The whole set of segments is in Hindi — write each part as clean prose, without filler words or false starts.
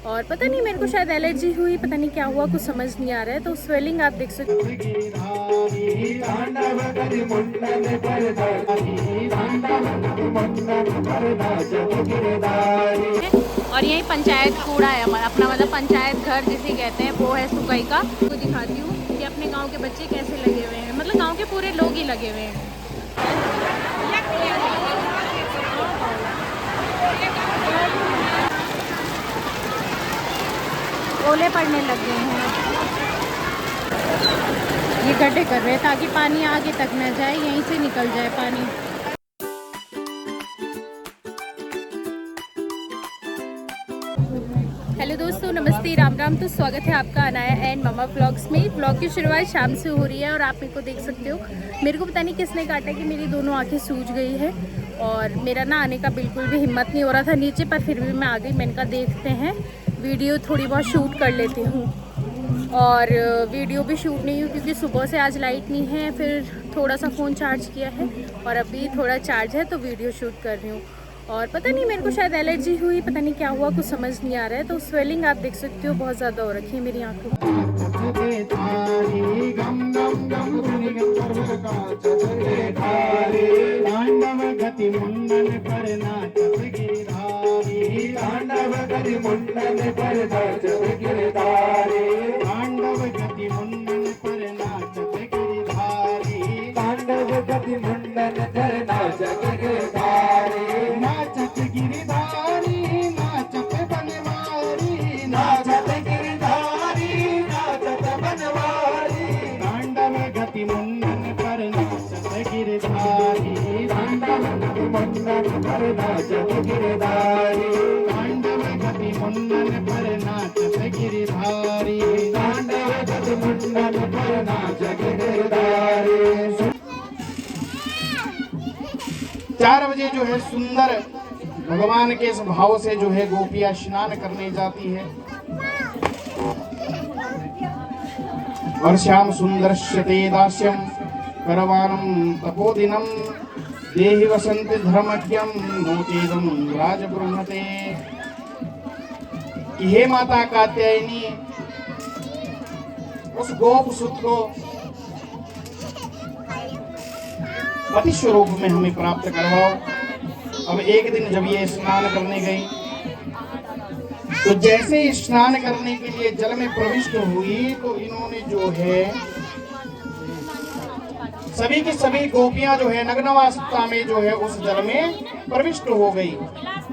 और पता नहीं मेरे को शायद एलर्जी हुई, पता नहीं क्या हुआ, कुछ समझ नहीं आ रहा है। तो स्वेलिंग आप देख सकते हो। और यही पंचायत कूड़ा है अपना, मतलब पंचायत घर जिसे कहते हैं, वो है सुकई का। तो दिखाती हूँ कि अपने गांव के बच्चे कैसे लगे हुए हैं, मतलब गांव के पूरे लोग ही लगे हुए हैं। ओले पड़ने लग गए हैं। ये गड्ढे कर रहे हैं ताकि पानी आगे तक न जाए, यहीं से निकल जाए पानी। हेलो दोस्तों, नमस्ते, राम राम। तो स्वागत है आपका अनाया एंड ममा व्लॉग्स में। व्लॉग की शुरुआत शाम से हो रही है और आप मेरे को देख सकते हो। मेरे को पता नहीं किसने काटा कि मेरी दोनों आंखें सूज गई है और मेरा ना आने का बिल्कुल भी हिम्मत नहीं हो रहा था नीचे, पर फिर भी मैं आ गई। मैंने कहा देखते हैं, वीडियो थोड़ी बहुत शूट कर लेती हूँ। और वीडियो भी शूट नहीं हुई क्योंकि सुबह से आज लाइट नहीं है, फिर थोड़ा सा फ़ोन चार्ज किया है और अभी थोड़ा चार्ज है तो वीडियो शूट कर रही हूँ। और पता नहीं मेरे को शायद एलर्जी हुई, पता नहीं क्या हुआ, कुछ समझ नहीं आ रहा है। तो स्वेलिंग आप देख सकते हो बहुत ज़्यादा हो रखी है मेरी आँखों चार बजे जो है सुंदर भगवान के स्वभाव से जो है गोपियां स्नान करने जाती है और श्याम सुंदर दास्यम करवानम तपोदिनम देहि वसंति धर्मज्ञम नोचेदम राजब्रह्मते। हे माता कात्यायनी, उस गोप सुत को पति स्वरूप में हमें प्राप्त करवाओ। अब एक दिन जब ये स्नान करने गई तो जैसे स्नान करने के लिए जल में प्रविष्ट हुई तो इन्होंने जो है सभी की सभी गोपियां जो है नग्नावस्था में जो है उस जल में प्रविष्ट हो गई।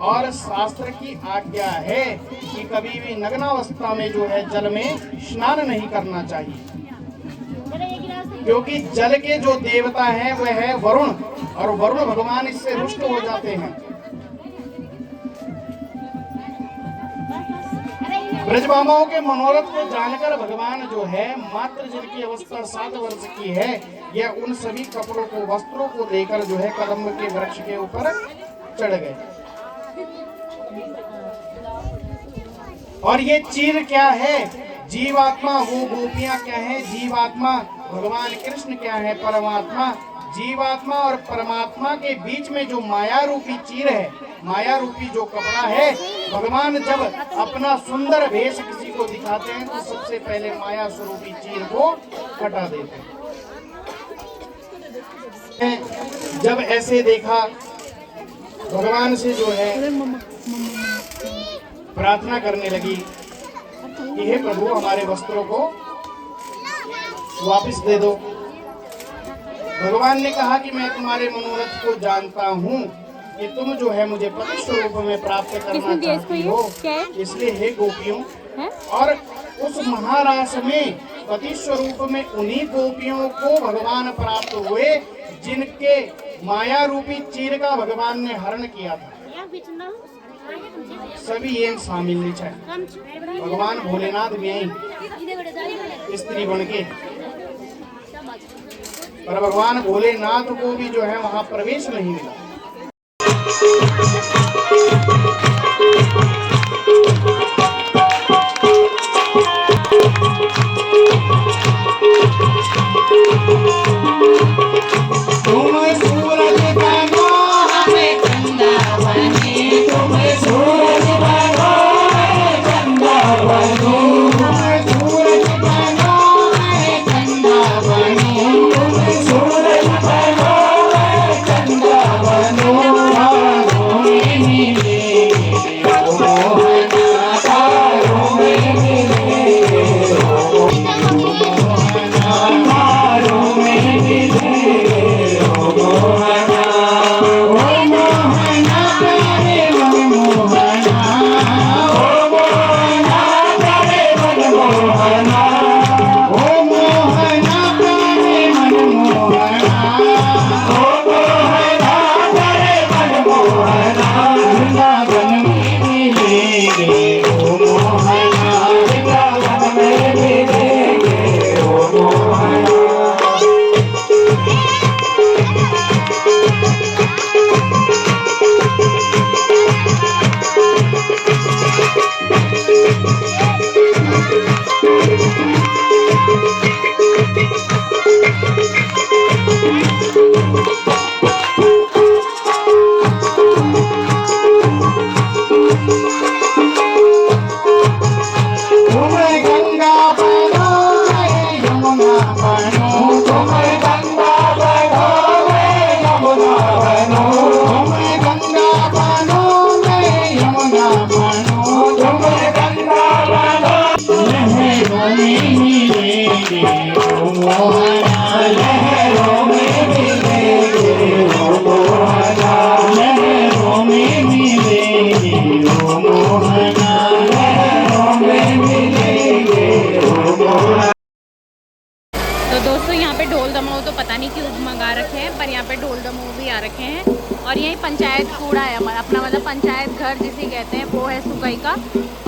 और शास्त्र की आज्ञा है कि कभी भी नग्नावस्था में जो है जल में स्नान नहीं करना चाहिए, क्योंकि जल के जो देवता हैं वह है वरुण, और वरुण भगवान इससे रुष्ट हो जाते हैं। ब्रजबामाओं के मनोरथ को जानकर भगवान जो है मात्र जिनकी अवस्था 7 वर्ष की है, यह उन सभी कपड़ों को, वस्त्रों को लेकर जो है कदम्ब के वृक्ष के ऊपर चढ़ गए। और ये चीर क्या है? जीवात्मा, वो गोपियां क्या है? जीवात्मा, भगवान कृष्ण क्या है? परमात्मा। जीवात्मा और परमात्मा के बीच में जो माया रूपी चीर है, माया रूपी जो कपड़ा है, भगवान जब अपना सुंदर भेष किसी को दिखाते हैं तो सबसे पहले माया स्वरूपी चीर को हटा देते हैं। जब ऐसे देखा, भगवान से जो है प्रार्थना करने लगी कि हे प्रभु, हमारे वस्त्रों को वापस दे दो। भगवान ने कहा कि मैं तुम्हारे मनोरथ को जानता हूँ कि तुम जो है मुझे पति स्वरूप में प्राप्त करना चाहती हो, इसलिए हे गोपियों, और उस महारास में पति स्वरूप में उन्हीं गोपियों को भगवान प्राप्त हुए जिनके माया रूपी चीर का भगवान ने हरण किया था। सभी ये शामिल नीचे भगवान भोलेनाथ भी यही स्त्री बन के, पर भगवान भोलेनाथ को भी जो है वहां प्रवेश नहीं मिला। तुम सूरज तो पता नहीं क्यों मंगा रखे हैं, पर यहाँ पे ढोल दमोह भी आ रखे हैं। और यहीं पंचायत कूड़ा है अपना, मतलब पंचायत घर जिसे कहते हैं, वो है सुकई का।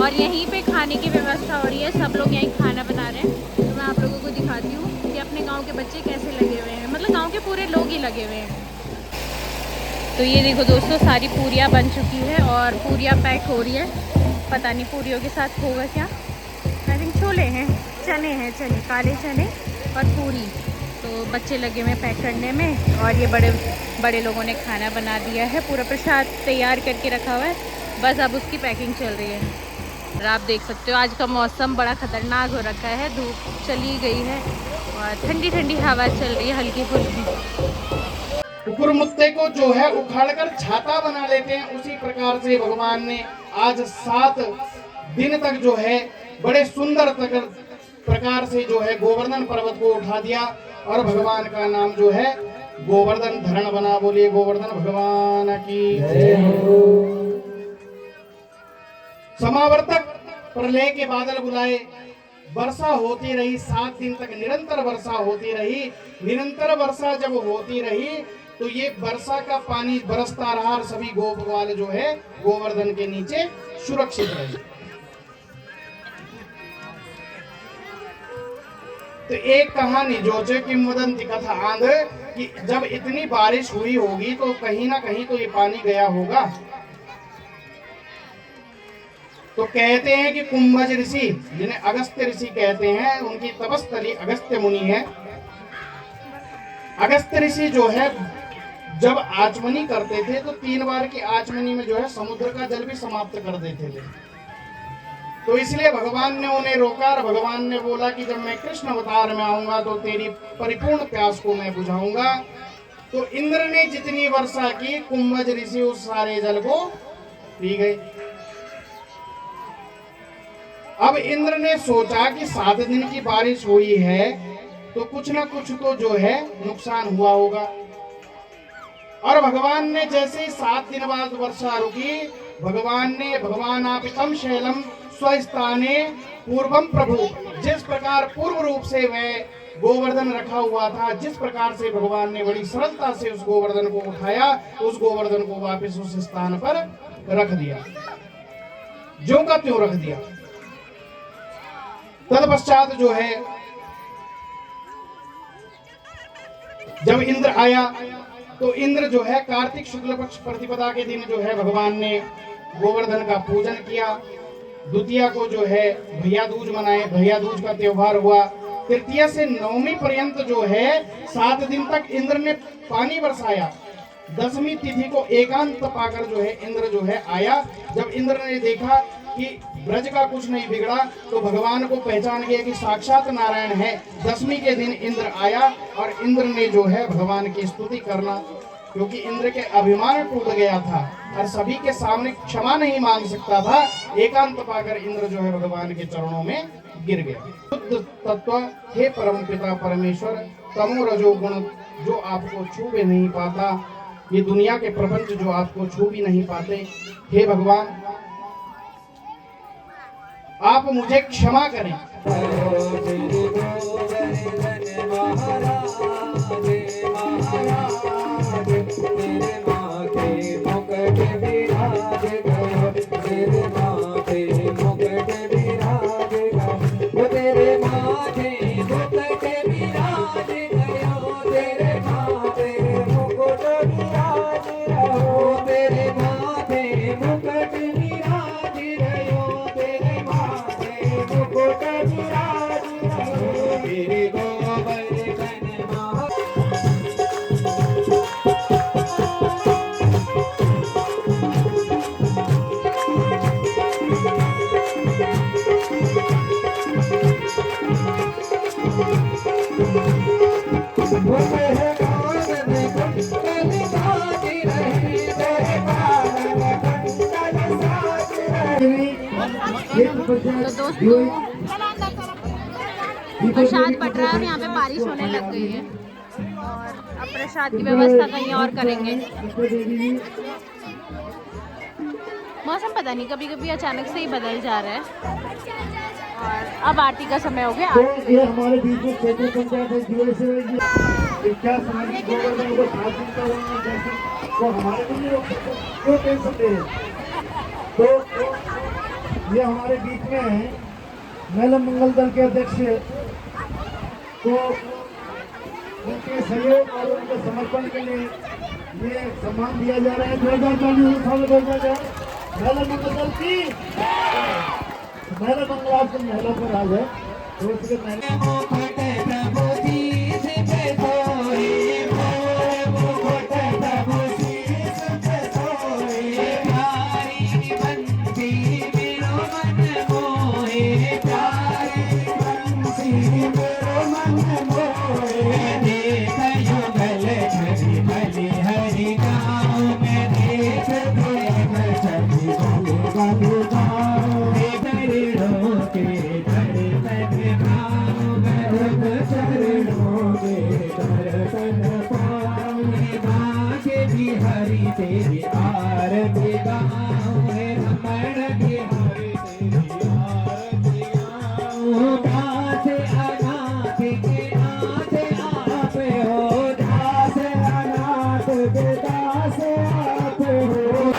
और यहीं पे खाने की व्यवस्था हो रही है, सब लोग यहीं खाना बना रहे हैं। तो मैं आप लोगों को दिखाती हूँ कि अपने गाँव के बच्चे कैसे लगे हुए हैं, मतलब गाँव के पूरे लोग ही लगे हुए हैं। तो ये देखो दोस्तों, सारी पूरियाँ बन चुकी है और पूरियाँ पैक हो रही है। पता नहीं पूरियों के साथ होगा क्या, आई थिंक छोले हैं, चने हैं, चने, काले चने और पूरी। तो बच्चे लगे हुए पैक करने में और ये बड़े बड़े लोगों ने खाना बना दिया है, पूरा प्रसाद तैयार करके रखा हुआ है, बस अब उसकी पैकिंग चल रही है। और आप देख सकते हो आज का मौसम बड़ा ख़तरनाक हो रखा है, धूप चली गई है और ठंडी ठंडी हवा चल रही है हल्की फुल्की। कुकुर मुत्ते को जो है उखाड़कर छाता बना लेते हैं, उसी प्रकार से भगवान ने आज 7 दिन तक जो है बड़े सुंदर प्रकार से जो है गोवर्धन पर्वत को उठा दिया और भगवान का नाम जो है गोवर्धन धरण बना। बोलिए गोवर्धन भगवान की जय हो। समावर्तक प्रलय के बादल बुलाए, वर्षा होती रही 7 दिन तक, निरंतर वर्षा होती रही। निरंतर वर्षा जब होती रही तो ये वर्षा का पानी बरसता रहा और सभी गोप ग्वाल जो है गोवर्धन के नीचे सुरक्षित रहे। तो एक कहानी जोचे किंवदंती कथा आंध कि जब इतनी बारिश हुई होगी तो कहीं ना कहीं तो ये पानी गया होगा। तो कहते हैं कि कुंभज ऋषि, जिन्हें अगस्त्य ऋषि कहते हैं, उनकी तपस्थली अगस्त्य मुनि है। अगस्त्य ऋषि जो है जब आचमनी करते थे तो 3 बार की आचमनी में जो है समुद्र का जल भी समाप्त कर देते थे। तो इसलिए भगवान ने उन्हें रोका और भगवान ने बोला कि जब मैं कृष्ण अवतार में आऊंगा तो तेरी परिपूर्ण प्यास को मैं बुझाऊंगा। तो इंद्र ने जितनी वर्षा की, कुंभज ऋषि उस सारे जल को पी गए। अब इंद्र ने सोचा कि 7 दिन की बारिश हुई है तो कुछ ना कुछ तो जो है नुकसान हुआ होगा। और भगवान ने जैसे ही 7 दिन बाद वर्षा रुकी, भगवान आपितम शैलम स्वस्थाने पूर्वम प्रभु, जिस प्रकार पूर्व रूप से वह गोवर्धन रखा हुआ था, जिस प्रकार से भगवान ने बड़ी सरलता से उस गोवर्धन को उठाया, उस गोवर्धन को वापस उस स्थान पर रख दिया, ज्यों का त्यों रख दिया। तत्पश्चात जो है जब इंद्र आया तो इंद्र जो है कार्तिक शुक्ल पक्ष प्रतिपदा के दिन जो है भगवान ने गोवर्धन का पूजन किया। द्वितीया को जो है भैया दूज मनाए, भैया दूज का त्योहार हुआ। तृतीया से नवमी पर्यंत जो है 7 दिन तक इंद्र ने पानी बरसाया। 10वीं तिथि को एकांत पाकर जो है इंद्र जो है आया। जब इंद्र ने देखा कि ब्रज का कुछ नहीं बिगड़ा तो भगवान को पहचान गया कि साक्षात नारायण है। 10वीं के दिन इंद्र आया और इंद्र ने जो है भगवान की स्तुति करना, क्योंकि इंद्र के अभिमान टूट गया था और सभी के सामने क्षमा नहीं मांग सकता था। एकांत पाकर इंद्र जो है भगवान के चरणों में गिर गया। शुद्ध तत्व हे परम पिता परमेश्वर, तमो रजो गुण जो आपको छू भी नहीं पाता, ये दुनिया के प्रपंच जो आपको छू भी नहीं पाते, हे भगवान आप मुझे क्षमा करें। तो दोस्तों प्रसाद बट रहा है, यहाँ पे बारिश होने लग गई है और अब प्रसाद की व्यवस्था कहीं और करेंगे। मौसम पता नहीं कभी कभी अचानक से ही बदल जा रहा है और अब आरती का समय हो गया। ये हमारे बीच में क्या समाज की गोवर्धन को 7 दिन का वहाँ दर्शन वो हमारे को नहीं रोक सकते, क्यों टेंशन दे रहे? तो ये हमारे बीच में है महिला मंगल दल के अध्यक्ष, तो उनके सहयोग और उनके समर्पण के लिए ये सम्मान दिया जा रहा है। 2024 महिला मंगल दल की महिला मंगल आज महिला पर राज है, तो इसके हरि तेरी आरती गाऊं, रमण की हरि तेरी आरती गाऊं। दास अनाथ के नाथ आप हो, दास अनाथ के दास आप हो।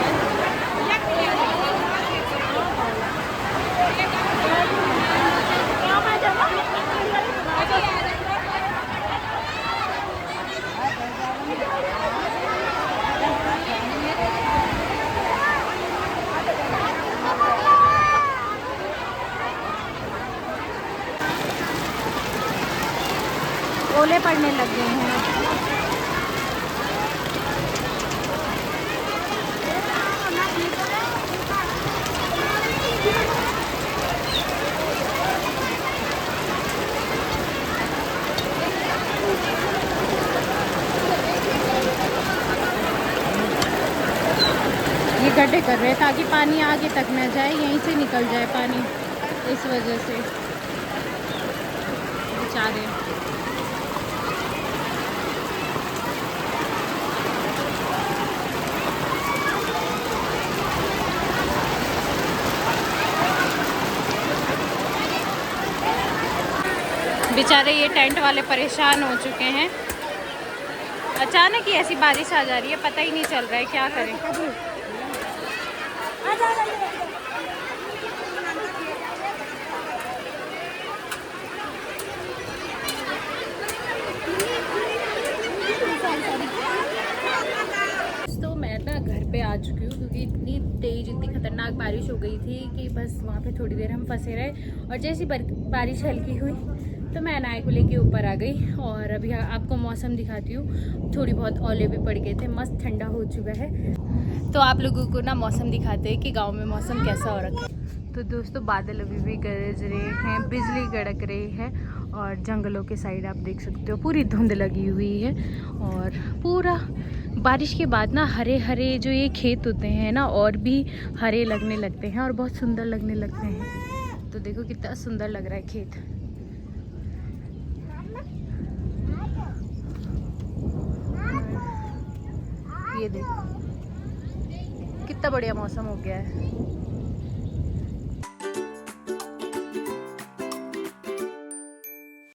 ओले पड़ने लग गए हैं। ये गड्ढे कर रहे हैं ताकि पानी आगे तक न जाए, यहीं से निकल जाए पानी, इस वजह से बेचारे। बेचारे ये टेंट वाले परेशान हो चुके हैं। अचानक ही ऐसी बारिश आ जा रही है, पता ही नहीं चल रहा है क्या करें। तो मैं ना घर पे आ चुकी हूँ क्योंकि इतनी तेज़ इतनी खतरनाक बारिश हो गई थी कि बस वहाँ पे थोड़ी देर हम फंसे रहे, और जैसी बारिश हल्की हुई तो मैं अनाया को लेके ऊपर आ गई। और अभी आपको मौसम दिखाती हूँ, थोड़ी बहुत ओले भी पड़ गए थे, मस्त ठंडा हो चुका है। तो आप लोगों को ना मौसम दिखाते हैं कि गांव में मौसम कैसा हो रखा है। तो दोस्तों बादल अभी भी गरज रहे हैं, बिजली कड़क रही है, और जंगलों के साइड आप देख सकते हो पूरी धुंध लगी हुई है। और पूरा बारिश के बाद ना हरे हरे जो ये खेत होते हैं ना, और भी हरे लगने लगते हैं और बहुत सुंदर लगने लगते हैं। तो देखो कितना सुंदर लग रहा है खेत। ये देखो कितना बढ़िया मौसम हो गया है।